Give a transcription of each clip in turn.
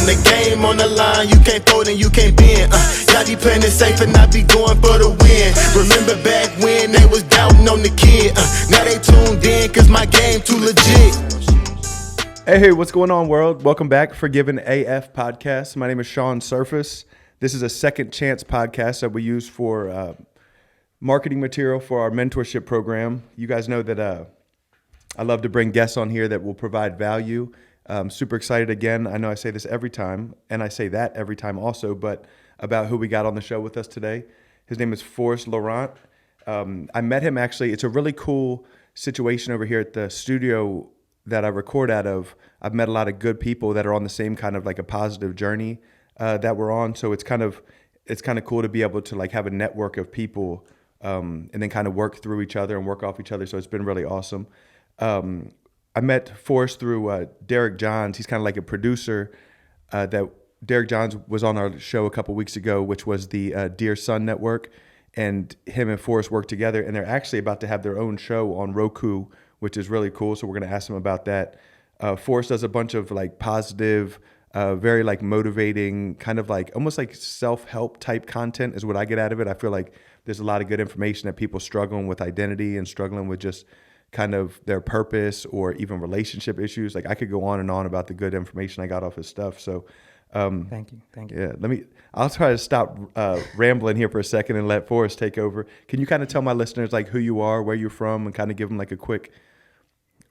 the game on the line, you can't fold and you can't bend. Y'all be playing it safe and I be going for the win. Remember back when they was doubting on the kid. Now they tuned in cause my game too legit. Hey, what's going on, world? Welcome back for Forgiven AF podcast. My name is Shawn Surface. This is a second chance podcast that we use for marketing material for our mentorship program. You guys know that I love to bring guests on here that will provide value. Super excited again. I know I say this every time, and I say that every time also, but about who we got on the show with us today. His name is Forrest Laurent. I met him actually. It's a really cool situation over here at the studio that I record out of. I've met a lot of good people that are on the same kind of like a positive journey that we're on. So it's kind of cool to be able to like have a network of people and then kind of work through each other and work off each other. So it's been really awesome. I met Forrest through Derek Johns. He's kind of like a producer that Derek Johns was on our show a couple weeks ago, which was the Dear Son Network. And him and Forrest work together, and they're actually about to have their own show on Roku, which is really cool. So we're going to ask him about that. Forrest does a bunch of like positive, very like motivating, kind of like almost like self-help type content is what I get out of it. I feel like there's a lot of good information that people struggling with identity and struggling with just kind of their purpose or even relationship issues. Like I could go on and on about the good information I got off his stuff. So Thank you. yeah, I'll try to stop rambling here for a second and let Forrest take over. Can you kind of tell my listeners like who you are, where you're from, and kind of give them like a quick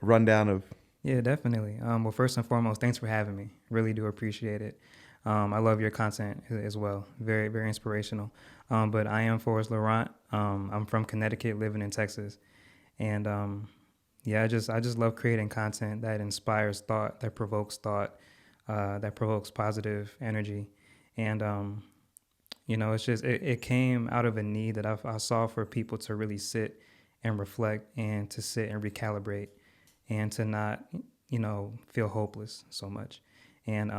rundown of? Yeah, definitely. Well, first and foremost, thanks for having me. Really do appreciate it. I love your content as well. Very, very inspirational. But I am Forrest Laurent. I'm from Connecticut, living in Texas. And yeah, I just love creating content that inspires thought, that provokes thought, that provokes positive energy. And, it's just, it came out of a need that I saw for people to really sit and reflect and to sit and recalibrate and to not, feel hopeless so much. And,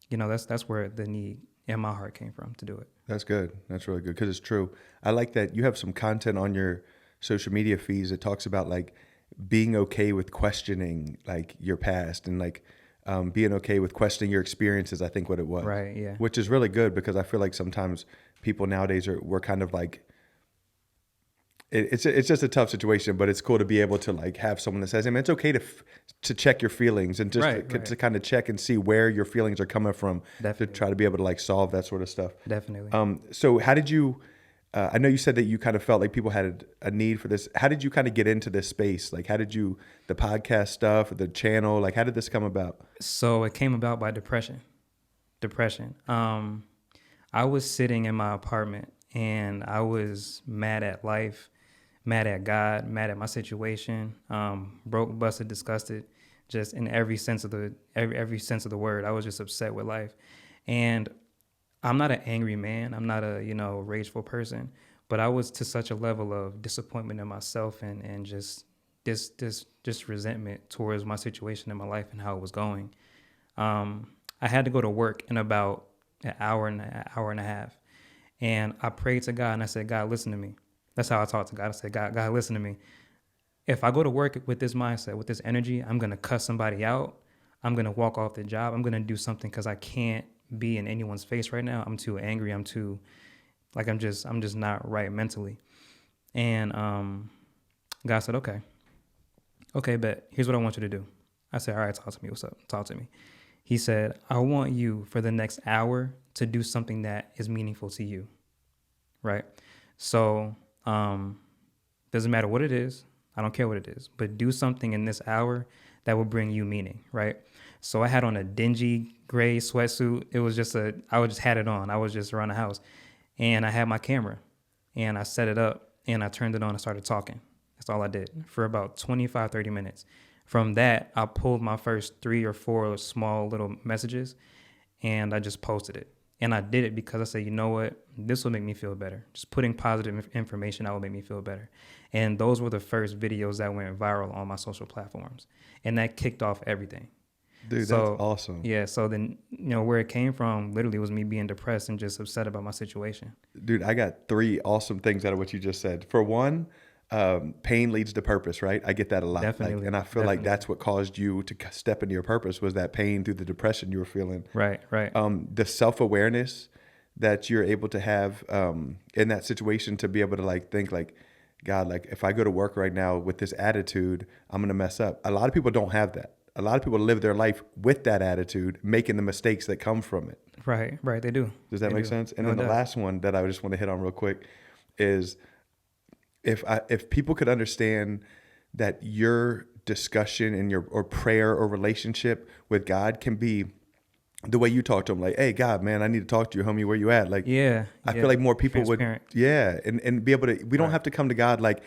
that's where the need in my heart came from to do it. That's good. That's really good because it's true. I like that you have some content on your social media feeds that talks about like being okay with questioning like your past and like being okay with questioning your experiences, I think what it was. Right, yeah. Which is really good because I feel like sometimes people nowadays we're kind of like, it's just a tough situation, but it's cool to be able to like have someone that says, hey man, it's okay to check your feelings and just to kind of check and see where your feelings are coming from. Definitely. To try to be able to like solve that sort of stuff. Definitely. So how did you, I know you said that you kind of felt like people had a need for this. How did you kind of get into this space? Like how did you, the podcast stuff, the channel, like how did this come about? So it came about by depression. I was sitting in my apartment and I was mad at life, mad at God, mad at my situation, broke, busted, disgusted, just in every sense of the word. I was just upset with life. And I'm not an angry man. I'm not a, rageful person, but I was to such a level of disappointment in myself and just this resentment towards my situation in my life and how it was going. I had to go to work in about an hour and a half. And I prayed to God and I said, God, listen to me. That's how I talked to God. I said, God, listen to me. If I go to work with this mindset, with this energy, I'm going to cuss somebody out. I'm going to walk off the job. I'm going to do something because I can't be in anyone's face right now. I'm too angry. I'm just not right mentally. And God said, okay, bet. Here's what I want you to do. I said, all right, talk to me. What's up? Talk to me. He said, I want you for the next hour to do something that is meaningful to you. Right? So doesn't matter what it is. I don't care what it is, but do something in this hour that will bring you meaning. Right? So I had on a dingy gray sweatsuit. It was I just had it on. I was just around the house and I had my camera and I set it up and I turned it on and started talking. That's all I did for about 25, 30 minutes. From that, I pulled my first 3 or 4 small little messages and I just posted it. And I did it because I said, you know what? This will make me feel better. Just putting positive information out will make me feel better. And those were the first videos that went viral on my social platforms. And that kicked off everything. Dude, that's awesome. Yeah. So then, where it came from literally was me being depressed and just upset about my situation. Dude, I got 3 awesome things out of what you just said. For one, pain leads to purpose, right? I get that a lot. Definitely. And I feel like that's what caused you to step into your purpose, was that pain through the depression you were feeling. Right. The self-awareness that you're able to have in that situation, to be able to like think like, God, like if I go to work right now with this attitude, I'm going to mess up. A lot of people don't have that. A lot of people live their life with that attitude, making the mistakes that come from it. Right. They do. Does that make sense? And then the last one that I just want to hit on real quick is, if people could understand that your discussion and your or prayer or relationship with God can be the way you talk to him, like, hey, God, man, I need to talk to you, homie. Where you at? Like, I feel like more people would, and be able to. We don't have to come to God like,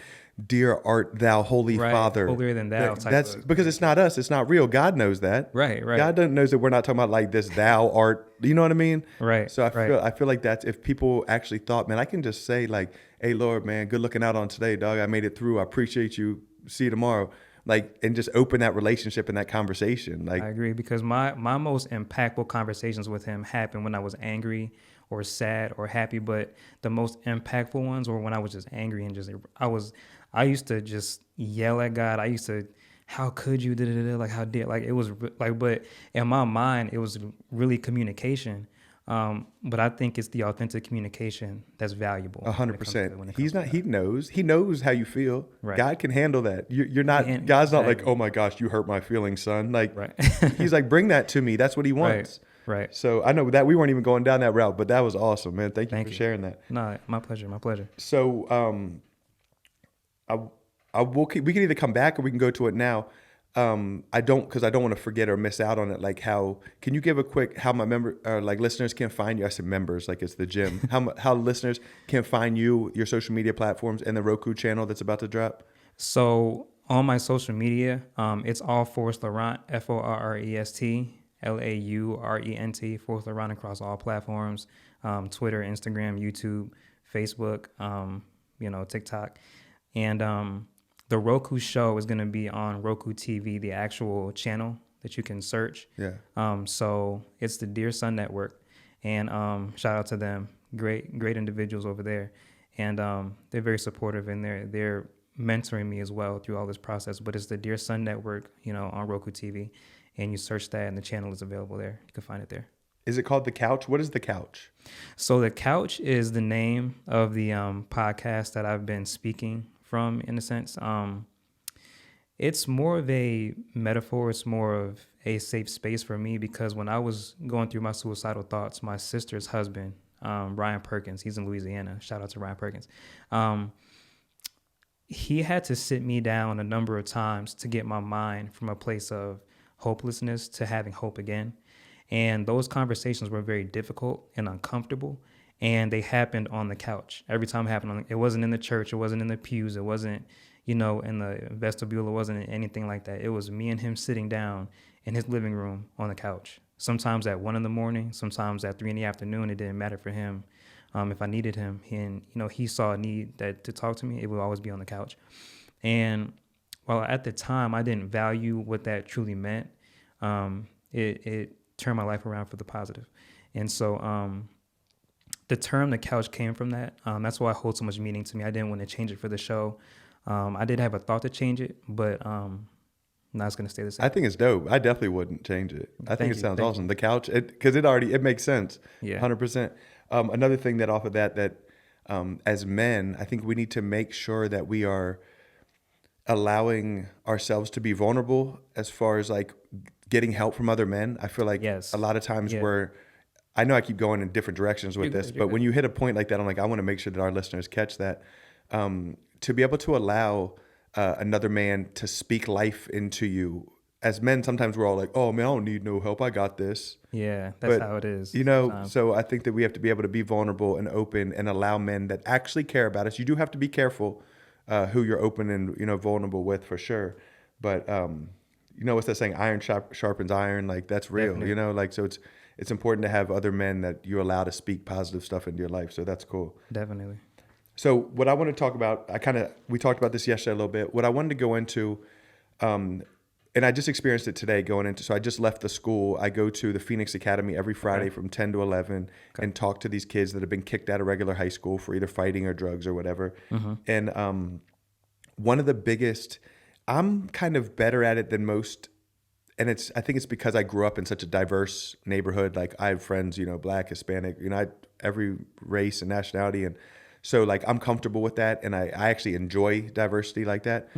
dear art thou, holy Father, holier than thou. That's because it's not us. It's not real. God knows that. Right. God knows that we're not talking about like this thou art. You know what I mean? Right. So I feel like that's, if people actually thought, man, I can just say like, hey, Lord, man, good looking out on today, dog. I made it through. I appreciate you. See you tomorrow. Like, and just open that relationship and that conversation. Like, I agree, because my most impactful conversations with him happened when I was angry or sad or happy. But the most impactful ones were when I was just angry and just, I used to just yell at God. I used to, how could you, like, how dare, like, it was like, but in my mind, it was really communication. But I think it's the authentic communication that's valuable. 100%. He knows how you feel. Right. God can handle that. You're not, God's not like, oh my gosh, you hurt my feelings, son. Like, he's like, bring that to me. That's what he wants. Right. So I know that we weren't even going down that route, but that was awesome, man. Thank you for sharing that. No, my pleasure. So, we can either come back or we can go to it now. Because I don't want to forget or miss out on it. Like, can you give a quick, how my listeners can find you? I said members, like it's the gym. How listeners can find you, your social media platforms, and the Roku channel that's about to drop? So on my social media, it's all Forrest Laurent, Forrest Laurent, Forrest Laurent, across all platforms, Twitter, Instagram, YouTube, Facebook, TikTok. And the Roku show is going to be on Roku TV, the actual channel that you can search. Yeah. So it's the Dear Son Network, and shout out to them. Great individuals over there, and they're very supportive, and they're mentoring me as well through all this process. But it's the Dear Son Network, on Roku TV, and you search that, and the channel is available there. You can find it there. Is it called The Couch? What is The Couch? So The Couch is the name of the podcast that I've been speaking from, in a sense. It's more of a metaphor. It's more of a safe space for me, because when I was going through my suicidal thoughts, my sister's husband, Ryan Perkins, he's in Louisiana. Shout out to Ryan Perkins. He had to sit me down a number of times to get my mind from a place of hopelessness to having hope again. And those conversations were very difficult and uncomfortable. And they happened on the couch. Every time it happened, it wasn't in the church. It wasn't in the pews. It wasn't, in the vestibule. It wasn't anything like that. It was me and him sitting down in his living room on the couch. Sometimes at 1 a.m, sometimes at 3 p.m. It didn't matter for him. If I needed him, he saw a need to talk to me, it would always be on the couch. And while at the time I didn't value what that truly meant, it turned my life around for the positive. And so, the term "the couch" came from that. That's why it holds so much meaning to me. I didn't want to change it for the show. I did have a thought to change it, but now it's going to stay the same. I think it's dope. I definitely wouldn't change it. I think it sounds awesome. The couch, because it makes sense. Yeah, 100%. Another thing that off of that as men, I think we need to make sure that we are allowing ourselves to be vulnerable as far as like getting help from other men. I feel like a lot of times I know I keep going in different directions with this, but when you hit a point like that, I'm like, I want to make sure that our listeners catch that. To be able to allow another man to speak life into you. As men, sometimes we're all like, oh man, I don't need no help. I got this. Yeah, that's how it is. So I think that we have to be able to be vulnerable and open and allow men that actually care about us. You do have to be careful who you're open and, vulnerable with, for sure. But, what's that saying? Iron sharpens iron. Like, that's real, Definitely. so it's important to have other men that you allow to speak positive stuff into your life. So that's cool. Definitely. So what I want to talk about, we talked about this yesterday a little bit. What I wanted to go into, and I just experienced it today so I just left the school. I go to the Phoenix Academy every Friday from 10 to 11 and talk to these kids that have been kicked out of regular high school for either fighting or drugs or whatever. Mm-hmm. And one of the biggest, I'm kind of better at it than most. And I think it's because I grew up in such a diverse neighborhood. Like I have friends, Black, Hispanic, every race and nationality. And so like I'm comfortable with that. And I actually enjoy diversity like that.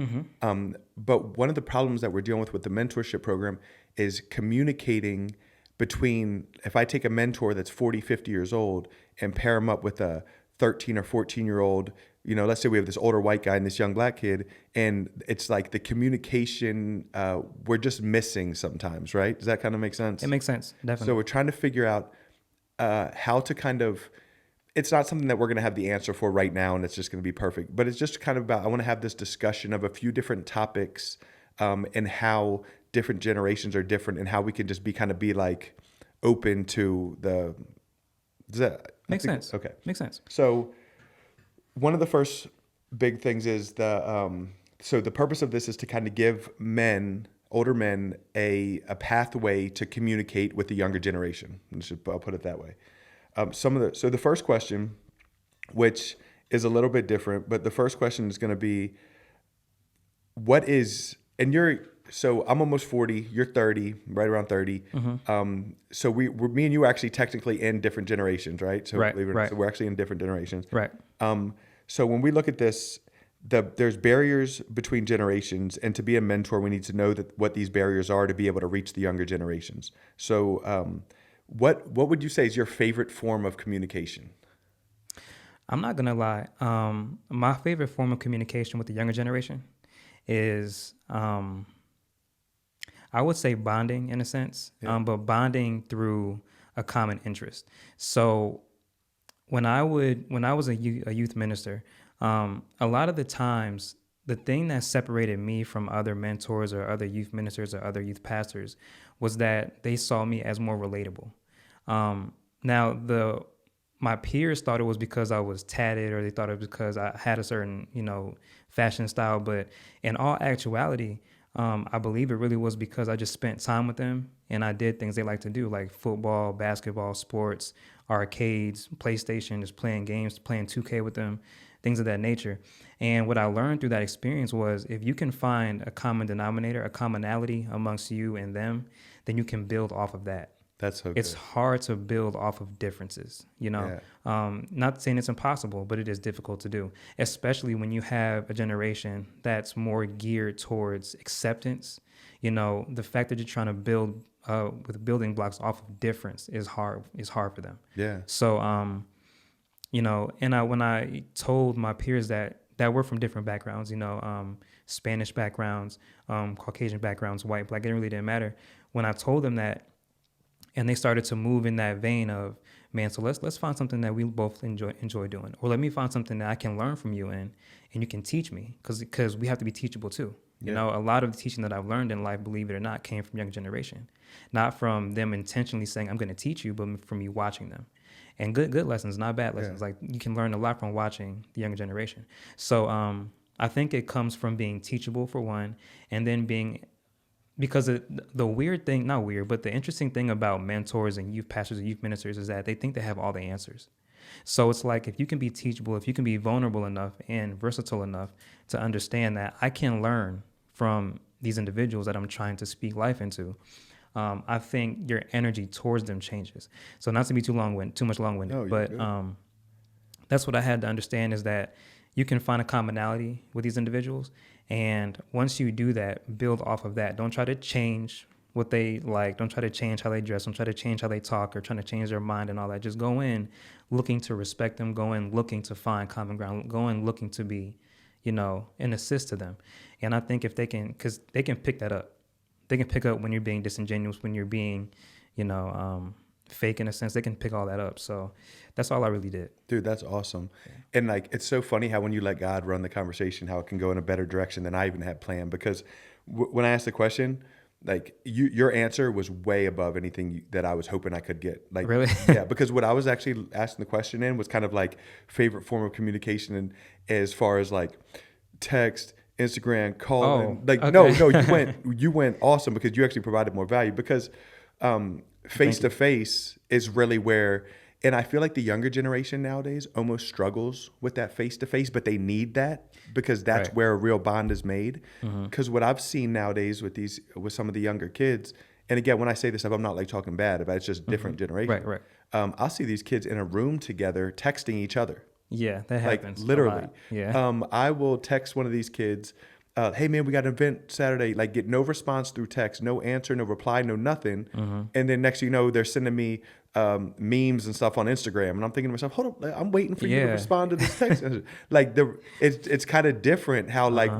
But one of the problems that we're dealing with the mentorship program is communicating between, if I take a mentor that's 40, 50 years old and pair him up with a 13 or 14-year-old, let's say we have this older white guy and this young Black kid, and it's like the communication, we're just missing sometimes, right? Does that kind of make sense? It makes sense, definitely. So we're trying to figure out how to kind of, it's not something that we're going to have the answer for right now and it's just going to be perfect, but it's just kind of about, I want to have this discussion of a few different topics and how different generations are different and how we can just be like open to the, does that makes sense? Okay. Makes sense. So one of the first big things is so the purpose of this is to kind of give older men, a pathway to communicate with the younger generation. I'll put it that way. So the first question, which is a little bit different, but the first question is going to be, so I'm almost 40, you're 30, right around 30. So me and you are actually technically in different generations, right? So, right. So we're actually in different generations. Right. So when we look at this, there's barriers between generations, and to be a mentor, we need to know what these barriers are to be able to reach the younger generations. So what would you say is your favorite form of communication? I'm not going to lie. My favorite form of communication with the younger generation is, I would say bonding in a sense, but bonding through a common interest. So when I was a youth minister, a lot of the times, the thing that separated me from other mentors or other youth ministers or other youth pastors was that they saw me as more relatable. Now, my peers thought it was because I was tatted, or they thought it was because I had a certain, fashion style. But in all actuality, I believe it really was because I just spent time with them and I did things they like to do, like football, basketball, sports, arcades, PlayStation, just playing games, playing 2K with them, things of that nature. And what I learned through that experience was if you can find a common denominator, a commonality amongst you and them, then you can build off of that. That's so good. It's hard to build off of differences, Not saying it's impossible, but it is difficult to do, especially when you have a generation that's more geared towards acceptance. The fact that you're trying to build with building blocks off of difference is hard for them. Yeah. So, when I told my peers that were from different backgrounds, Spanish backgrounds, Caucasian backgrounds, white, Black, it really didn't matter. When I told them that, and they started to move in that vein of, man, so let's find something that we both enjoy doing, or let me find something that I can learn from you and you can teach me, because we have to be teachable too. A lot of the teaching that I've learned in life, believe it or not, came from younger generation, not from them intentionally saying I'm going to teach you, but from me watching them, and good lessons, not bad lessons. Like you can learn a lot from watching the younger generation. So I think it comes from being teachable for one, and then because the weird thing, not weird, but the interesting thing about mentors and youth pastors and youth ministers is that they think they have all the answers. So it's like, if you can be teachable, if you can be vulnerable enough and versatile enough to understand that I can learn from these individuals that I'm trying to speak life into, I think your energy towards them changes. So not to be too much long-winded, but that's what I had to understand, is that you can find a commonality with these individuals. And once you do that, build off of that. Don't try to change what they like. Don't try to change how they dress. Don't try to change how they talk or trying to change their mind and all that. Just go in looking to respect them, go in looking to find common ground, go in looking to be, an assist to them. And I think if they can, because they can pick that up. They can pick up when you're being disingenuous, when you're being, fake in a sense. They can pick all that up. So that's all I really did. Dude, that's awesome. Yeah. And it's so funny how when you let God run the conversation, how it can go in a better direction than I even had planned. Because when I asked the question, your answer was way above anything that I was hoping I could get. Really? Yeah, because what I was actually asking the question in was kind of like favorite form of communication, and as far as text, Instagram, calling. Okay. No, you went awesome, because you actually provided more value, because face to face is really where And I feel like the younger generation nowadays almost struggles with that face-to-face, but they need that because that's where a real bond is made. Because what I've seen nowadays with some of the younger kids, and again, when I say this stuff, I'm not like talking bad about it, it's just different generation. Right. I'll see these kids in a room together texting each other. Yeah, that happens. Like literally. A lot. Yeah. I will text one of these kids, hey man, we got an event Saturday, like get no response through text, no answer, no reply, no nothing. And then next thing you know, they're sending me memes and stuff on Instagram. And I'm thinking to myself, hold on, I'm waiting for you to respond to this text. Like it's kind of different how like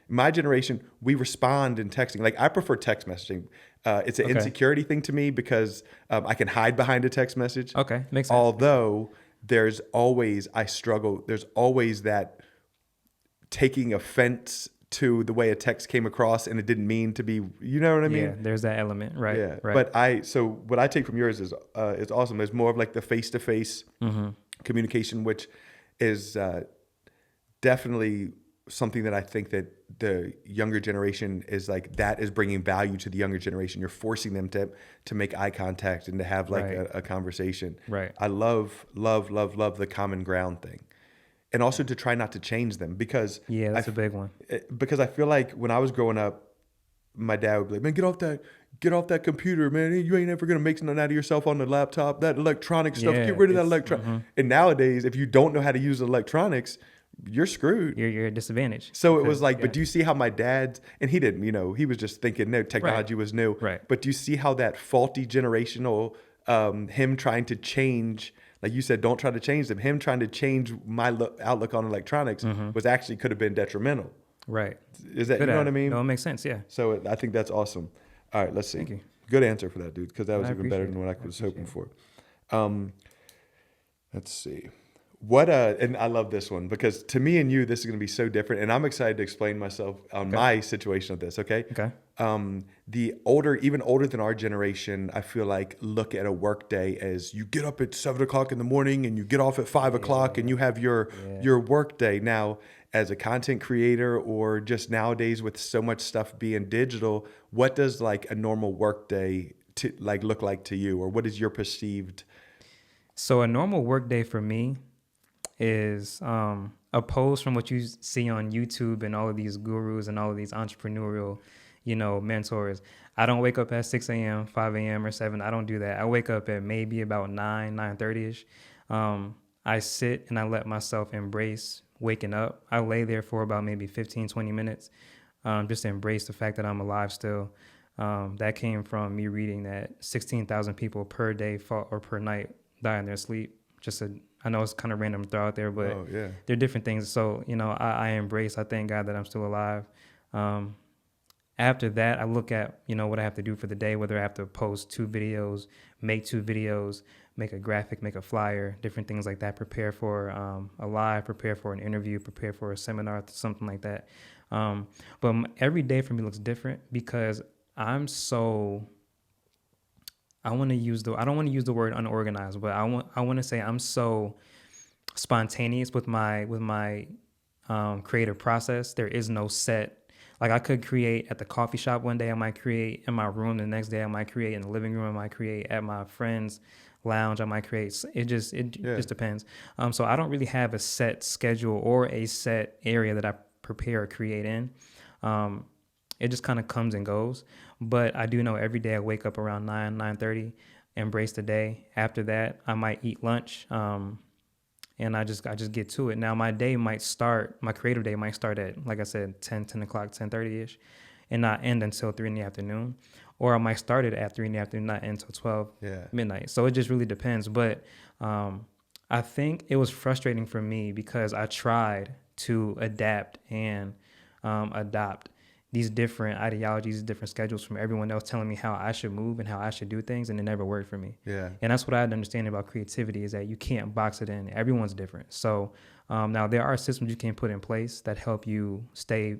my generation, we respond in texting. Like I prefer text messaging. It's an insecurity thing to me because I can hide behind a text message. Okay, makes sense. Although there's always that taking offense to the way a text came across and it didn't mean to be, you know what I mean? Yeah, there's that element, right? Yeah, right. but so what I take from yours is awesome. There's more of like the face-to-face communication, which is definitely something that I think that the younger generation is like, that is bringing value to the younger generation. You're forcing them to make eye contact and to have like a conversation. Right. I love the common ground thing. And also to try not to change them because that's a big one. Because I feel like when I was growing up, my dad would be like, man, get off that computer, man. You ain't ever gonna make something out of yourself on the laptop. That electronic stuff, get rid of that electronic. And nowadays, if you don't know how to use electronics, you're screwed. You're at a disadvantage. So it was like, but do you see how my dad's, and he didn't, he was just thinking no, technology was new. Right. But do you see how that faulty generational, him trying to change, like you said, don't try to change them. Him trying to change my outlook on electronics was actually could have been detrimental. Right. Is that, you know what I mean? No, it makes sense, yeah. So I think that's awesome. All right, let's see. Thank you. Good answer for that, dude, because that was I even better appreciate than it. what I was hoping for. Let's see. And I love this one because to me and you, this is going to be so different. And I'm excited to explain myself on my situation of this, okay? Okay. Even older than our generation, I feel like look at a work day as you get up at 7 o'clock in the morning and you get off at 5 o'clock and you have your work day. Now, as a content creator or just nowadays with so much stuff being digital, what does like a normal work day look like to you, or what is your perceived? So a normal work day for me is opposed from what you see on YouTube and all of these gurus and all of these entrepreneurial, mentors. I don't wake up at 6 a.m., 5 a.m. or 7. I don't do that. I wake up at maybe about 9:30ish. I sit and I let myself embrace waking up. I lay there for about maybe 15, 20 minutes, just to embrace the fact that I'm alive still. That came from me reading that 16,000 people per day or per night die in their sleep. I know it's kind of random to throw out there, but they're different things. So, I embrace, I thank God that I'm still alive. After that, I look at, what I have to do for the day, whether I have to post 2 videos, make 2 videos, make a graphic, make a flyer, different things like that, prepare for a live, prepare for an interview, prepare for a seminar, something like that. But every day for me looks different because I don't want to use the word unorganized, but I want to say I'm so spontaneous with my creative process. There is no set. Like I could create at the coffee shop one day, I might create in my room. The next day I might create in the living room. I might create at my friend's lounge. I might create. It just depends. So I don't really have a set schedule or a set area that I prepare or create in. It just kind of comes and goes. But I do know every day I wake up around 9:30, embrace the day. After that, I might eat lunch. And I just get to it. Now my creative day might start at, like I said, 10 o'clock, 10:30ish, and not end until 3 in the afternoon. Or I might start it at 3 in the afternoon, not end until 12 midnight. So it just really depends. But I think it was frustrating for me because I tried to adapt and adopt these different ideologies, different schedules from everyone else telling me how I should move and how I should do things, and it never worked for me. Yeah. And that's what I had to understand about creativity is that you can't box it in. Everyone's different. So now there are systems you can put in place that help you stay,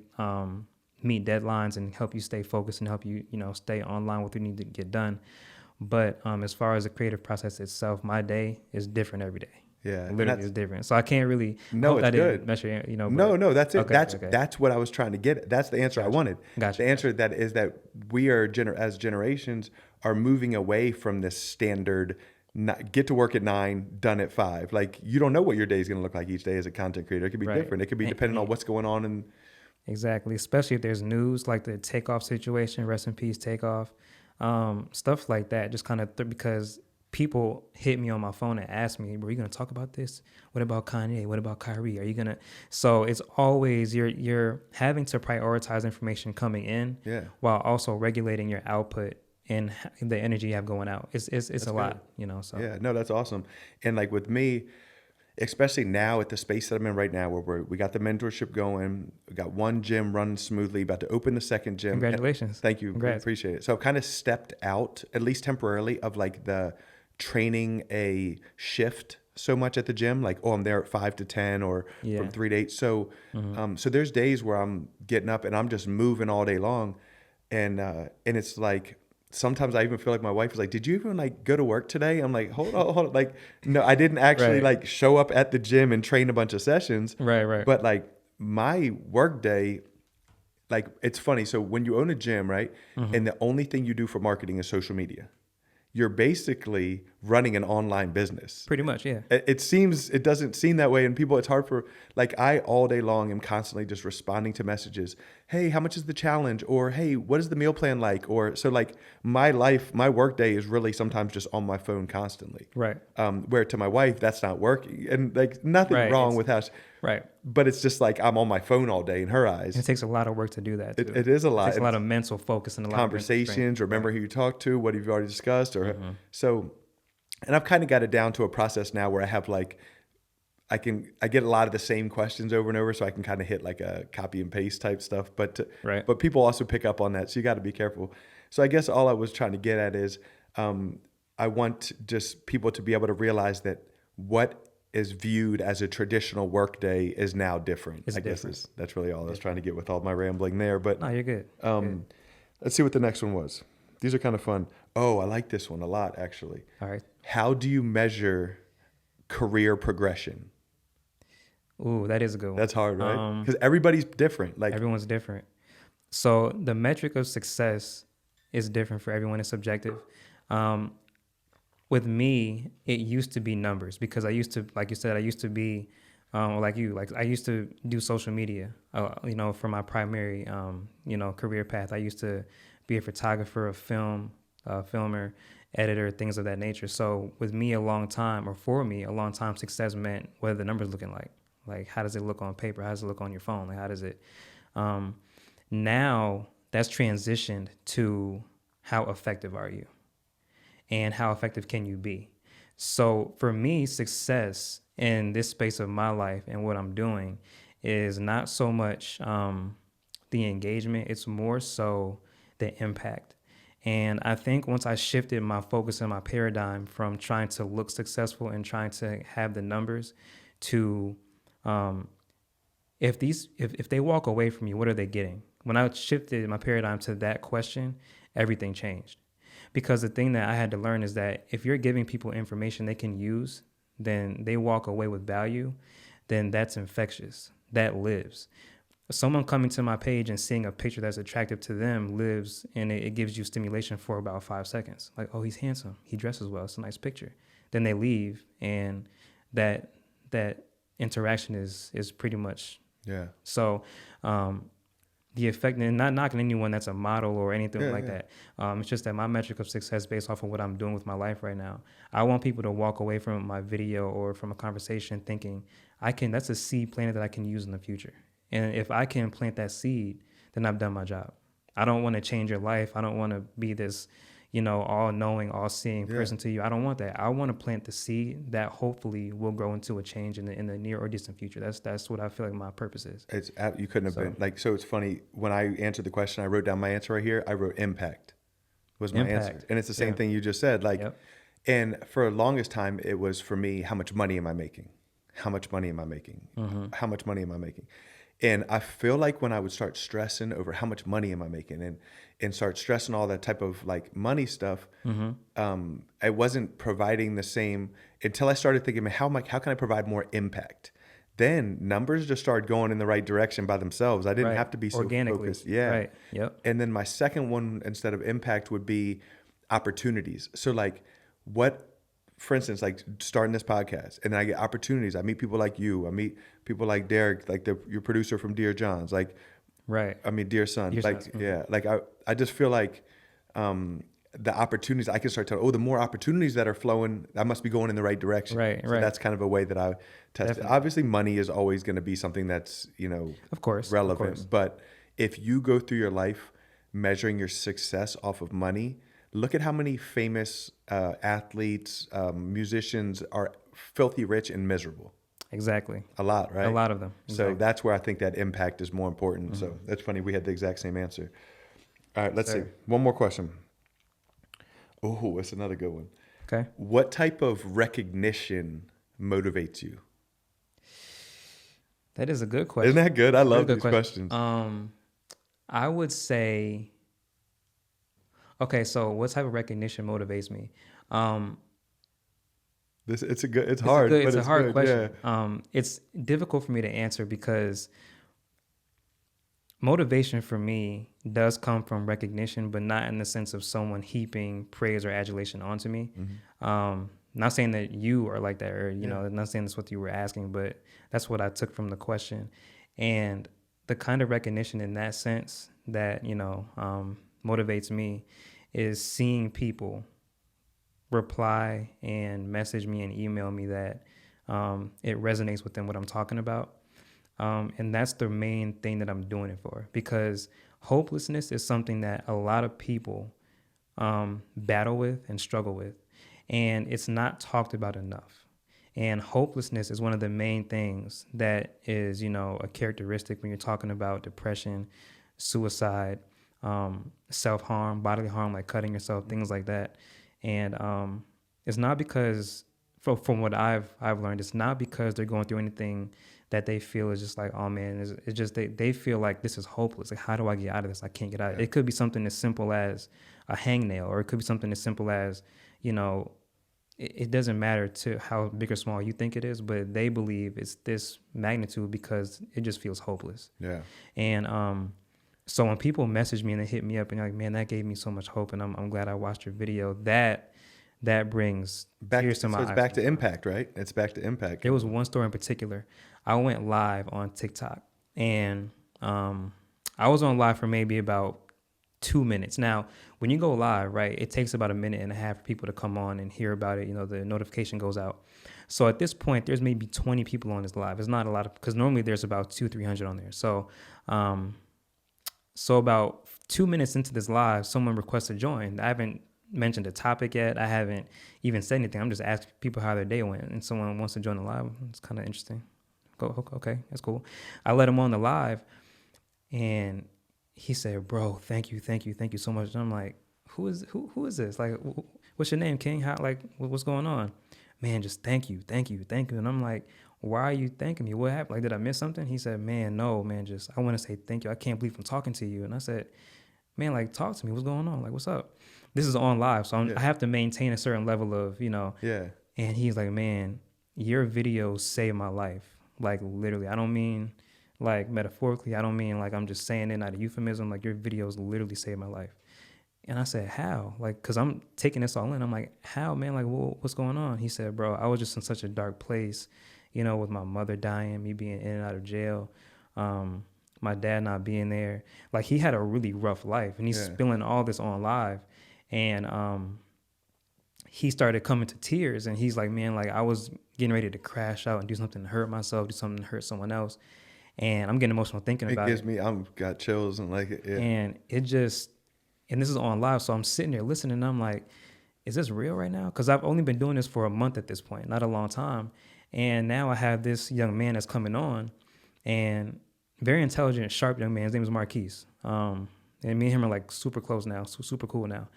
meet deadlines and help you stay focused and help you, stay online with what you need to get done. But as far as the creative process itself, my day is different every day. Yeah, literally is different. So I can't really. No, it's good. Measure, No, that's it. Okay, that's what I was trying to get. That's the answer I wanted. Gotcha. The answer that is that we are as generations are moving away from this standard get to work at 9, done at 5. Like, you don't know what your day is going to look like each day as a content creator. It could be different. It could be depending on what's going on. And exactly, especially if there's news like the Takeoff situation, rest in peace Takeoff, stuff like that. Just kind of because people hit me on my phone and ask me, "Were you going to talk about this? What about Kanye? What about Kyrie? Are you gonna?" So it's always you're having to prioritize information coming in, while also regulating your output and the energy you have going out. It's a lot, you know. So yeah, no, that's awesome. And like with me, especially now at the space that I'm in right now, where we got the mentorship going, we got one gym running smoothly, about to open the second gym. Congratulations. Thank you. Congrats. Appreciate it. So I've kind of stepped out, at least temporarily, of like the training a shift so much at the gym. Like, oh, I'm there at 5 to 10 or from 3 to 8. So, so there's days where I'm getting up and I'm just moving all day long. And it's like, sometimes I even feel like my wife is like, "Did you even like go to work today?" I'm like, hold on. Like, no, I didn't actually like show up at the gym and train a bunch of sessions. Right. But like my work day, like it's funny. So when you own a gym, right? And the only thing you do for marketing is social media, you're basically running an online business. Pretty much, yeah. It doesn't seem that way. And people, it's hard for, like, I all day long am constantly just responding to messages. Hey, how much is the challenge? Or, hey, what is the meal plan like? Or, so like my work day is really sometimes just on my phone constantly. Right. Where to my wife, that's not working. And like nothing wrong with how right. But it's just like I'm on my phone all day in her eyes. It takes a lot of work to do that too. It is a lot. It takes a lot of mental focus and a lot conversations, remember who you talked to, what have you already discussed, or so. And I've kind of got it down to a process now where I have like, I get a lot of the same questions over and over, so I can kind of hit like a copy and paste type stuff. But people also pick up on that, so you got to be careful. So I guess all I was trying to get at is, I want just people to be able to realize that what is viewed as a traditional work day is now different. I guess that's really all I was trying to get with all my rambling there. But no, you're good. Let's see what the next one was. These are kind of fun. Oh, I like this one a lot, actually. All right. How do you measure career progression? Ooh, that is a good one. That's hard, right? Because everybody's different. Like everyone's different. So the metric of success is different for everyone. It's subjective. With me, it used to be numbers because I used to, like you said, I used to be like you. Like I used to do social media, for my primary, career path. I used to be a photographer, a filmer, editor, things of that nature. So with me, for me, a long time, success meant what are the numbers looking like? Like, how does it look on paper? How does it look on your phone? Like, how does it? Now that's transitioned to how effective are you? And how effective can you be? So for me, success in this space of my life and what I'm doing is not so much the engagement. It's more so the impact. And I think once I shifted my focus and my paradigm from trying to look successful and trying to have the numbers to if they walk away from you, what are they getting? When I shifted my paradigm to that question, everything changed. Because the thing that I had to learn is that if you're giving people information they can use, then they walk away with value, then that's infectious. That lives. Someone coming to my page and seeing a picture that's attractive to them lives, and it gives you stimulation for about 5 seconds. Like, oh, he's handsome. He dresses well. It's a nice picture. Then they leave, and that interaction is pretty much. Yeah. So the effect, and not knocking anyone that's a model or anything like that. It's just that my metric of success based off of what I'm doing with my life right now. I want people to walk away from my video or from a conversation thinking, that's a seed planted that I can use in the future. And if I can plant that seed, then I've done my job. I don't want to change your life. I don't want to be this, all-knowing, all-seeing person to you. I don't want that. I want to plant the seed that hopefully will grow into a change in the near or distant future. That's what I feel like my purpose is. You couldn't have been like. So it's funny when I answered the question. I wrote down my answer right here. I wrote impact was my answer, and it's the same thing you just said. Like, and for the longest time, it was for me, how much money am I making? How much money am I making? How much money am I making? And I feel like when I would start stressing over how much money am I making and start stressing all that type of like money stuff, I wasn't providing the same until I started thinking, how can I provide more impact? Then numbers just started going in the right direction by themselves. I didn't have to be so focused. Yeah. Right. Yep. And then my second one, instead of impact, would be opportunities. So like for instance, like starting this podcast, and then I get opportunities. I meet people like you. I meet people like Derek, like your producer from Dear John's. Like, Right. I mean, Dear Son. Dear Like, Sons, yeah. Like, I just feel like the opportunities I can start telling. Oh, the more opportunities that are flowing, I must be going in the right direction. Right, So right. that's kind of a way that I test it. Definitely. Obviously, money is always going to be something that's Of course. relevant. Of course. But if you go through your life measuring your success off of money, look at how many famous athletes, musicians are filthy rich and miserable. Exactly. A lot, right? A lot of them. So Exactly. that's where I think that impact is more important. So that's funny. We had the exact same answer. All right, let's see. One more question. Oh, that's another good one. Okay. What type of recognition motivates you? That is a good question. Isn't that good? I love Good these question. questions. I would say, okay, so what type of recognition motivates me? It's hard, but It's a hard good. question. Yeah. It's difficult for me to answer because motivation for me does come from recognition, but not in the sense of someone heaping praise or adulation onto me. Not saying that you are like that, or not saying that's what you were asking, but that's what I took from the question. And the kind of recognition in that sense that motivates me is seeing people reply and message me and email me that it resonates with them what I'm talking about. And that's the main thing that I'm doing it for, because hopelessness is something that a lot of people battle with and struggle with, and it's not talked about enough. And hopelessness is one of the main things that is, a characteristic when you're talking about depression, suicide, self-harm, bodily harm, like cutting yourself, things like that. And it's not because, from what I've learned, it's not because they're going through anything that they feel is just like, oh man, it's just they feel like this is hopeless. Like, how do I get out of this? I can't get out of it. It could be something as simple as a hangnail, or it could be something as simple as, it doesn't matter to how big or small you think it is, but they believe it's this magnitude because it just feels hopeless. Yeah. And so when people message me and they hit me up and they're like, man, that gave me so much hope, and I'm glad I watched your video, that brings tears to my eyes. So it's back to impact, right? It's back to impact. There was one story in particular. I went live on TikTok, and I was on live for maybe about 2 minutes. Now, when you go live, right, it takes about 1.5 minutes for people to come on and hear about it. The notification goes out. So at this point, there's maybe 20 people on this live. It's not a lot because normally there's about 200-300 on there. So, so about 2 minutes into this live, someone requests to join. I haven't mentioned a topic yet. I haven't even said anything. I'm just asking people how their day went, and someone wants to join the live. It's kind of interesting. Okay, that's cool. I let him on the live, and he said, bro, thank you so much. And I'm like, who is this? Like, what's your name, King? How, like, what's going on? Man, just thank you. And I'm like, why are you thanking me? What happened? Like, did I miss something? He said, man, no, man, just, I want to say thank you. I can't believe I'm talking to you. And I said, man, like, talk to me. What's going on? Like, what's up? This is on live, so I have to maintain a certain level of, Yeah. And he's like, man, your videos saved my life. Like, literally. I don't mean like metaphorically. I don't mean like I'm just saying it out of euphemism. Like, your videos literally saved my life. And I said, how? Like, because I'm taking this all in. I'm like, how, man? Like, what's going on? He said, bro, I was just in such a dark place, with my mother dying, me being in and out of jail, my dad not being there. Like, he had a really rough life, and he's spilling all this on live. And he started coming to tears, and he's like, man, like, I was getting ready to crash out and do something to hurt myself, do something to hurt someone else. And I'm getting emotional thinking about it. It gives me, I've got chills and like, yeah. And it just, and this is on live, so I'm sitting there listening, and I'm like, is this real right now? Because I've only been doing this for a month at this point, not a long time. And now I have this young man that's coming on, and very intelligent, sharp young man. His name is Marquise. And me and him are like super close now, super cool now.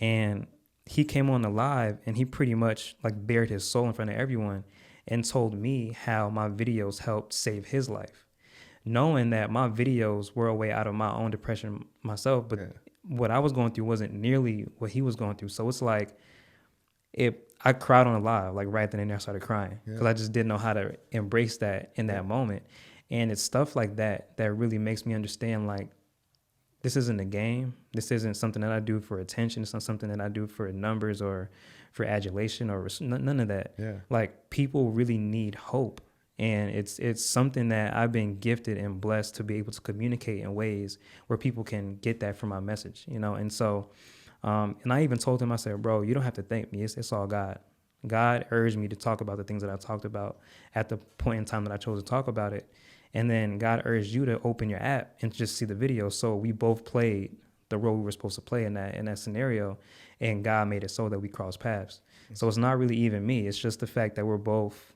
And he came on the live, and he pretty much like bared his soul in front of everyone and told me how my videos helped save his life, knowing that my videos were a way out of my own depression myself. But what I was going through wasn't nearly what he was going through. So it's like, I cried on the live, like right then and there I started crying, because I just didn't know how to embrace that in that moment. And it's stuff like that that really makes me understand, like, this isn't a game. This isn't something that I do for attention. It's not something that I do for numbers or for adulation or none of that. Yeah. Like, people really need hope. And it's something that I've been gifted and blessed to be able to communicate in ways where people can get that from my message, you know? And so, and I even told him, I said, bro, you don't have to thank me. It's all God. God urged me to talk about the things that I talked about at the point in time that I chose to talk about it. And then God urged you to open your app and just see the video. So we both played the role we were supposed to play in that scenario. And God made it so that we crossed paths. So it's not really even me. It's just the fact that we're both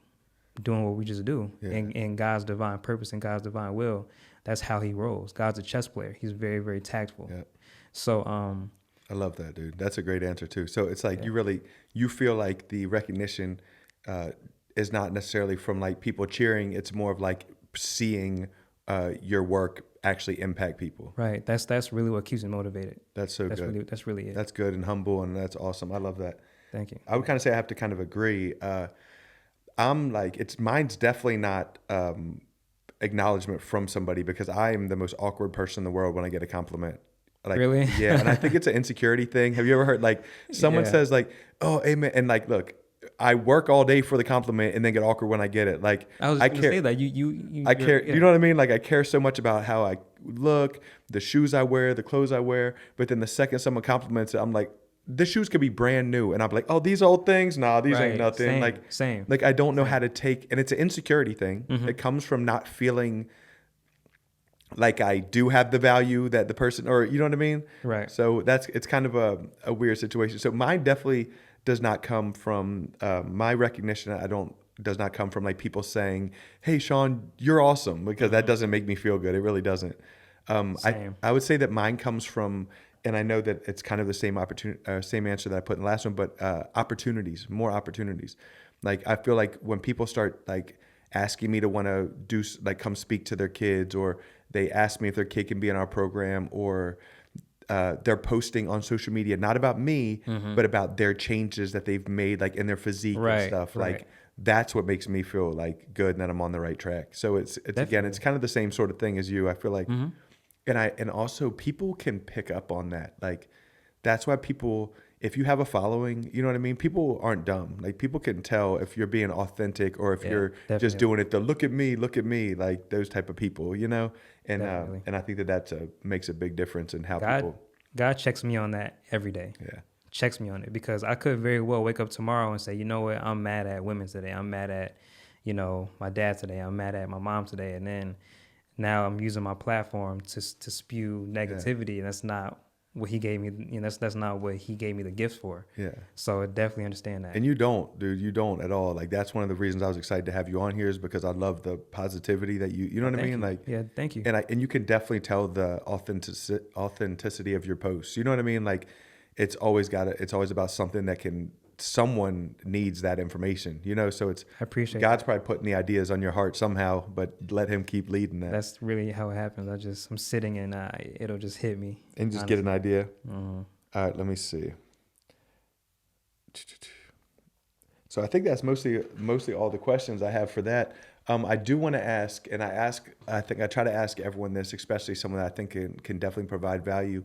doing what we just do. Yeah. And God's divine purpose and God's divine will, that's how he rolls. God's a chess player. He's very, very tactful. Yeah. So I love that, dude. That's a great answer too. So it's like you feel like the recognition is not necessarily from like people cheering. It's more of like seeing your work actually impact people. right. That's really what keeps me motivated. That's so good. That's really it. That's good and humble, and that's awesome. I love that. Thank you. I would kind of say I have to kind of agree. I'm like, mine's definitely not acknowledgement from somebody, because I am the most awkward person in the world when I get a compliment. Like, Really? Yeah. And I think it's an insecurity thing. Have you ever heard like someone Yeah. says like, oh, amen. And like, look, I work all day for the compliment and then get awkward when I get it. Like, I was I going to care. say that you I care. yeah. You know what I mean? Like, I care so much about how I look, the shoes I wear, the clothes I wear. But then the second someone compliments it, I'm like, the shoes could be brand new. And I'm like, oh, these old things? Nah, these ain't Right. nothing. Same. Like, I don't know how to take, and it's an insecurity thing. It comes from not feeling like I do have the value that the person, or you know what I mean? Right. So it's kind of a weird situation. So mine definitely does not come from my recognition. Does not come from like people saying, hey, Shawn, you're awesome, because that doesn't make me feel good. It really doesn't. Same. I would say that mine comes from, and I know that it's kind of the same same answer that I put in the last one, but more opportunities. Like, I feel like when people start like asking me to want to do, like, come speak to their kids, or they ask me if their kid can be in our program, or they're posting on social media, not about me, but about their changes that they've made, like in their physique and Right, stuff. right. Like, that's what makes me feel like good and that I'm on the right track. So it's again, Definitely. it's kind of the same sort of thing as you. I feel like, and also people can pick up on that. Like, that's why people, if you have a following, you know what I mean? People aren't dumb. Like, people can tell if you're being authentic, or if you're definitely. just doing it to look at me, like those type of people, you know? And Definitely. and I think that makes a big difference in how people. God checks me on that every day. Yeah. Checks me on it, because I could very well wake up tomorrow and say, you know what, I'm mad at women today. I'm mad at, my dad today. I'm mad at my mom today. And then now I'm using my platform to spew negativity, and that's not what he gave me. That's not what he gave me the gifts for. Yeah. So I definitely understand that. And you don't, dude. You don't at all. Like, that's one of the reasons I was excited to have you on here, is because I love the positivity that you know what I Thank mean? you. Like, Yeah, thank you. And you can definitely tell the authenticity of your posts. You know what I mean? Like, it's always about something that someone needs that information, you know? So I appreciate God's probably putting the ideas on your heart somehow, but let him keep leading that. That's really how it happens. I'm sitting and it'll just hit me. And just get an idea. Mm-hmm. All right, let me see. So I think that's mostly all the questions I have for that. I do want to ask, and I think I try to ask everyone this, especially someone that I think can definitely provide value.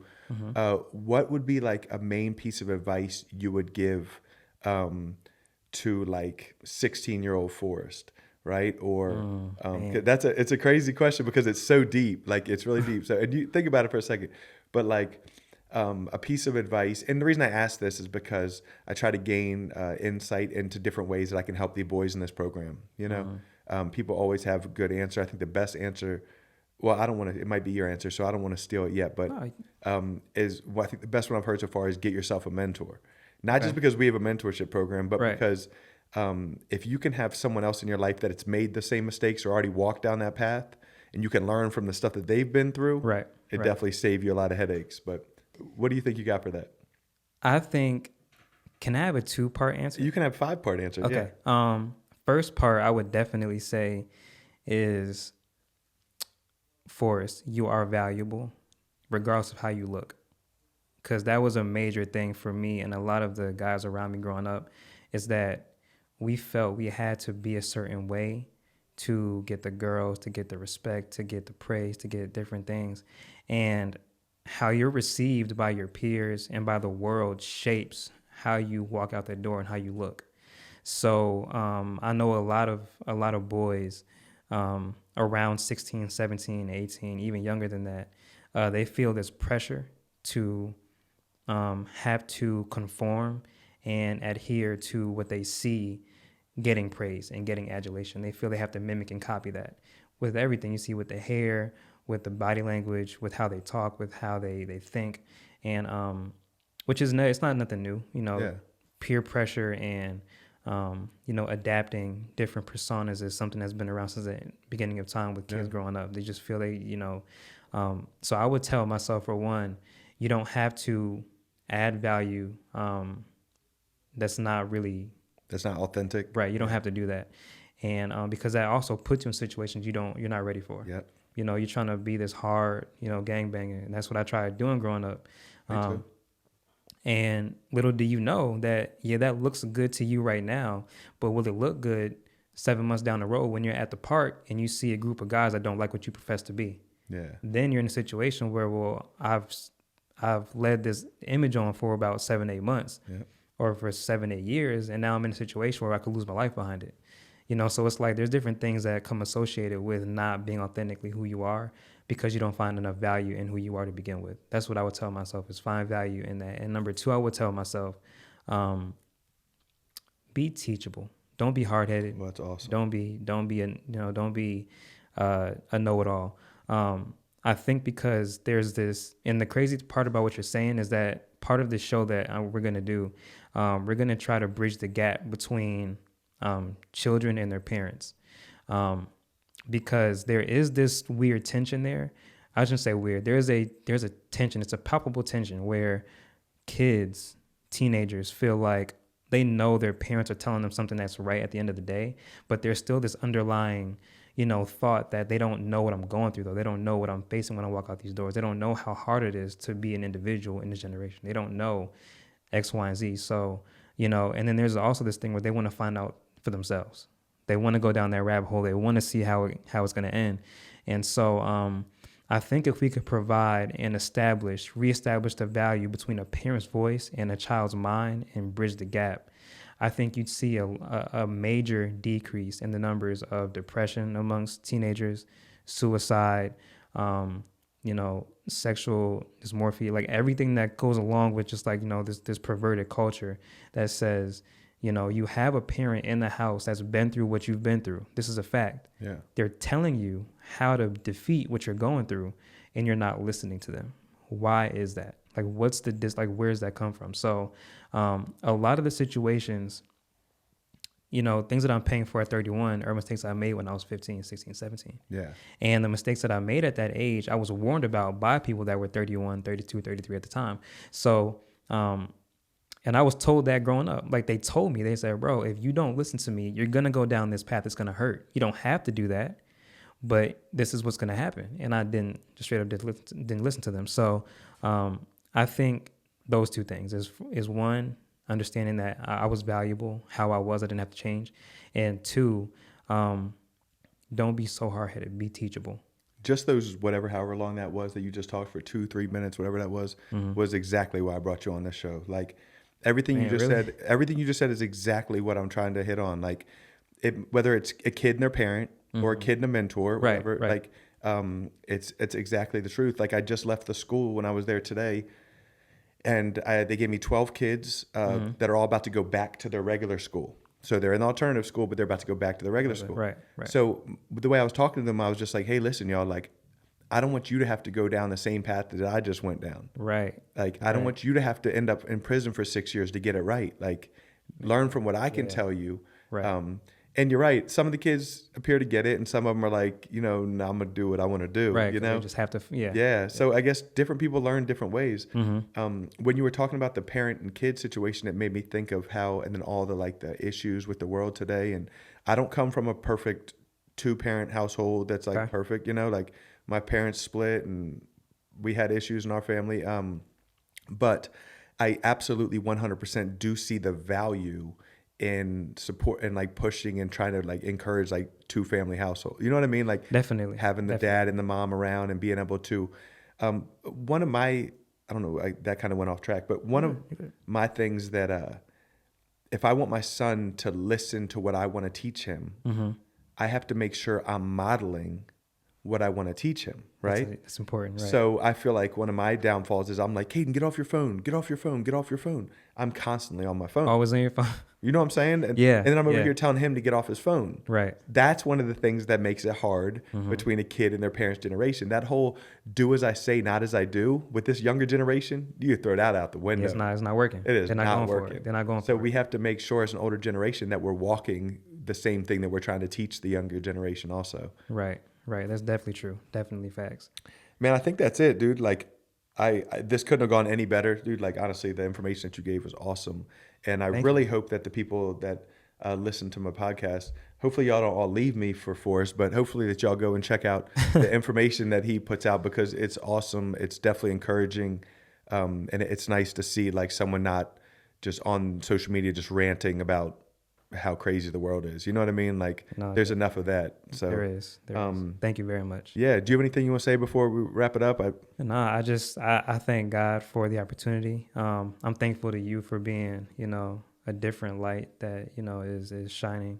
What would be like a main piece of advice you would give to like 16-year-old Forrest, right? Or it's a crazy question because it's so deep, like it's really deep. So, and you think about it for a second, but like a piece of advice, and the reason I ask this is because I try to gain insight into different ways that I can help the boys in this program. You know, people always have a good answer. I think the best answer, well, I don't want to, it might be your answer, so I don't want to steal it yet, but I think the best one I've heard so far is get yourself a mentor. Not just because we have a mentorship program, but because if you can have someone else in your life that it's made the same mistakes or already walked down that path, and you can learn from the stuff that they've been through, it definitely save you a lot of headaches. But what do you think you got for that? I think, can I have a 2-part answer? You can have 5-part answers. Okay. Yeah. First part I would definitely say is, Forrest, you are valuable regardless of how you look. Because that was a major thing for me and a lot of the guys around me growing up, is that we felt we had to be a certain way to get the girls, to get the respect, to get the praise, to get different things. And how you're received by your peers and by the world shapes how you walk out the door and how you look. So I know a lot of boys around 16, 17, 18, even younger than that. They feel this pressure to have to conform and adhere to what they see getting praise and getting adulation. They feel they have to mimic and copy that with everything you see, with the hair, with the body language, with how they talk, with how they think, and which is it's not nothing new, Yeah. peer pressure and adapting different personas is something that's been around since the beginning of time with kids growing up. They just feel so I would tell myself, for one, you don't have to add value that's not authentic. Right. You don't have to do that. And because that also puts you in situations you're not ready for. Yep. You're trying to be this hard, gangbanger. And that's what I tried doing growing up. Me too. And little do you know that, that looks good to you right now, but will it look good 7 months down the road when you're at the park and you see a group of guys that don't like what you profess to be? Yeah. Then you're in a situation where, well, I've led this image on for about 7-8 months. Yep. Or for 7-8 years, and now I'm in a situation where I could lose my life behind it. So it's like there's different things that come associated with not being authentically who you are because you don't find enough value in who you are to begin with. That's what I would tell myself, is find value in that. And number two, I would tell myself, be teachable. Don't be hard-headed. Well, that's awesome. Don't be a know-it-all. I think because there's this, and the crazy part about what you're saying is that part of the show that we're going to do, we're going to try to bridge the gap between children and their parents, because there is this weird tension there. I shouldn't say weird. There's a tension. It's a palpable tension where kids, teenagers feel like they know their parents are telling them something that's right at the end of the day, but there's still this underlying thought that they don't know what I'm going through, though. They don't know what I'm facing when I walk out these doors. They don't know how hard it is to be an individual in this generation. They don't know X, Y, and Z. So, and then there's also this thing where they want to find out for themselves. They want to go down that rabbit hole. They want to see how it's going to end. And so I think if we could provide and reestablish the value between a parent's voice and a child's mind and bridge the gap, I think you'd see a major decrease in the numbers of depression amongst teenagers, suicide, sexual dysmorphia, like everything that goes along with just like, this perverted culture that says, you have a parent in the house that's been through what you've been through. This is a fact. Yeah. They're telling you how to defeat what you're going through, and you're not listening to them. Why is that? Like, where does that come from? So a lot of the situations, things that I'm paying for at 31 are mistakes I made when I was 15, 16, 17. Yeah. And the mistakes that I made at that age, I was warned about by people that were 31, 32, 33 at the time. So, and I was told that growing up. Like, they told me, they said, bro, if you don't listen to me, you're going to go down this path that's going to hurt. You don't have to do that, but this is what's going to happen. And I didn't listen to them. So I think those two things is one, understanding that I was valuable, how I didn't have to change. And two, don't be so hard-headed, be teachable. Just those, however long that was that you just talked for 2-3 minutes, whatever that was exactly why I brought you on this show. Like, everything you just said is exactly what I'm trying to hit on. Like, whether it's a kid and their parent or a kid and a mentor, whatever, like, it's exactly the truth. Like, I just left the school when I was there today, and they gave me 12 kids that are all about to go back to their regular school. So they're in the alternative school, but they're about to go back to the regular school. Right. So the way I was talking to them, I was just like, hey, listen, y'all, like, I don't want you to have to go down the same path that I just went down. Right. Like, I don't want you to have to end up in prison for 6 years to get it right. Like, learn from what I can tell you. Right. And you're right. Some of the kids appear to get it, and some of them are like, nah, I'm going to do what I want to do. Right. They just have to, Yeah. So I guess different people learn different ways. Mm-hmm. When you were talking about the parent and kid situation, it made me think of how, and then all the issues with the world today. And I don't come from a perfect 2-parent household that's perfect, like my parents split and we had issues in our family. But I absolutely 100% do see the value in support and pushing and trying to encourage 2-family household. You know what I mean? Definitely having the dad and the mom around and being able to One of my, I don't know, that kind of went off track, but one of my things that if I want my son to listen to what I want to teach him, I have to make sure I'm modeling what I want to teach him, right? That's important, right? So I feel like one of my downfalls is I'm like, Caden, get off your phone, get off your phone, get off your phone. I'm constantly on my phone. Always on your phone. You know what I'm saying? And, Yeah. And then I'm over here telling him to get off his phone. Right. That's one of the things that makes it hard between a kid and their parents' generation. That whole do as I say, not as I do with this younger generation, you throw that out the window. It's not working. It is They're not going working. for it. They're not going so for we it. have to make sure as an older generation that we're walking the same thing that we're trying to teach the younger generation also. Right. That's definitely true. Definitely facts. Man, I think that's it, dude. Like, I this couldn't have gone any better, dude. Like, honestly, the information that you gave was awesome. And I really hope that the people that listen to my podcast, hopefully y'all don't all leave me for Forrest, but hopefully that y'all go and check out the information that he puts out because it's awesome. It's definitely encouraging. And it's nice to see like someone not just on social media just ranting about how crazy the world is. You know what I mean? Like there's enough of that. So there is. Thank you very much. Yeah. Do you have anything you want to say before we wrap it up? I thank God for the opportunity. I'm thankful to you for being, a different light that, is shining.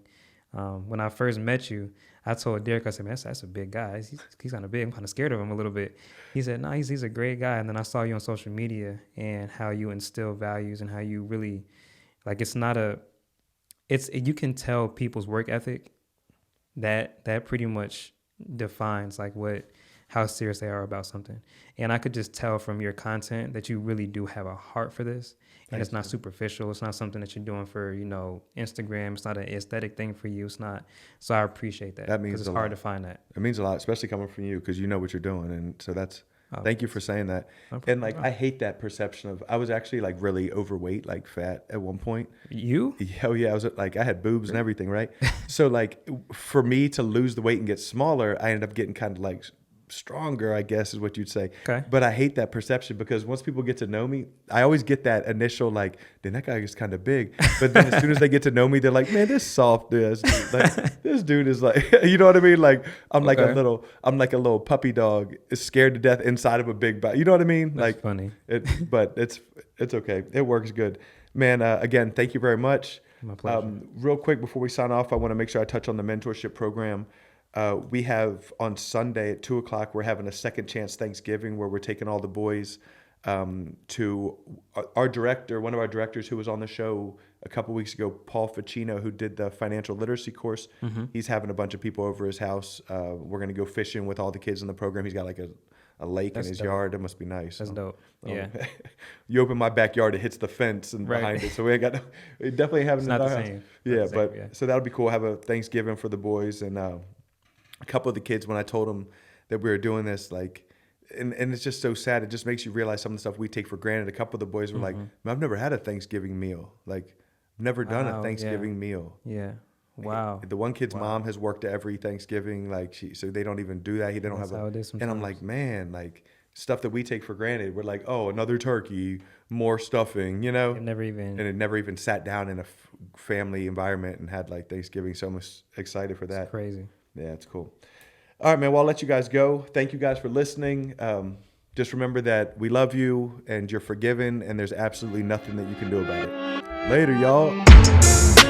When I first met you, I told Derek, I said, man, that's a big guy. He's kind of big. I'm kind of scared of him a little bit. He said, no, he's a great guy. And then I saw you on social media and how you instill values and how you really, like, you can tell people's work ethic that pretty much defines like how serious they are about something. And I could just tell from your content that you really do have a heart for this. And it's not superficial. It's not something that you're doing for, Instagram. It's not an aesthetic thing for you. It's not. So I appreciate that. That means it's hard to find that. It means a lot, especially coming from you because you know what you're doing. And so thank you for saying that. And like, I hate that perception of, I was actually like really overweight, like fat at one point. You? Oh yeah. I was like, I had boobs and everything, right? So like for me to lose the weight and get smaller, I ended up getting kind of like stronger, I guess is what you'd say. Okay. But I hate that perception because once people get to know me, I always get that initial like, then that guy is kind of big. But then as soon as they get to know me, they're like, man, this soft dude, like, this dude is like, you know what I mean? Like I'm like a little puppy dog is scared to death inside of a big body. You know what I mean? That's like funny. But it's okay. It works good. Man, again, thank you very much. My pleasure. Real quick before we sign off, I want to make sure I touch on the mentorship program. We have on Sunday at 2:00, we're having a second chance Thanksgiving where we're taking all the boys to our director, one of our directors who was on the show a couple weeks ago, Paul Ficino, who did the financial literacy course. He's having a bunch of people over his house. We're going to go fishing with all the kids in the program. He's got like a lake in his yard. It must be nice. That's dope. Yeah. You open my backyard, it hits the fence and behind it. So we definitely having it's not the same. Yeah, so that'll be cool. Have a Thanksgiving for the boys and a couple of the kids, when I told them that we were doing this, like, and it's just so sad. It just makes you realize some of the stuff we take for granted. A couple of the boys were like, I've never had a Thanksgiving meal. Like, I've never done a Thanksgiving meal. Yeah. Wow. The one kid's mom has worked every Thanksgiving. Like, so they don't even do that. They don't have how it is and I'm like, man, like, stuff that we take for granted. We're like, oh, another turkey, more stuffing, It never even sat down in a family environment and had like Thanksgiving. So I'm excited for that. It's crazy. Yeah, it's cool. All right, man. Well, I'll let you guys go. Thank you guys for listening. Just remember that we love you and you're forgiven and there's absolutely nothing that you can do about it. Later, y'all.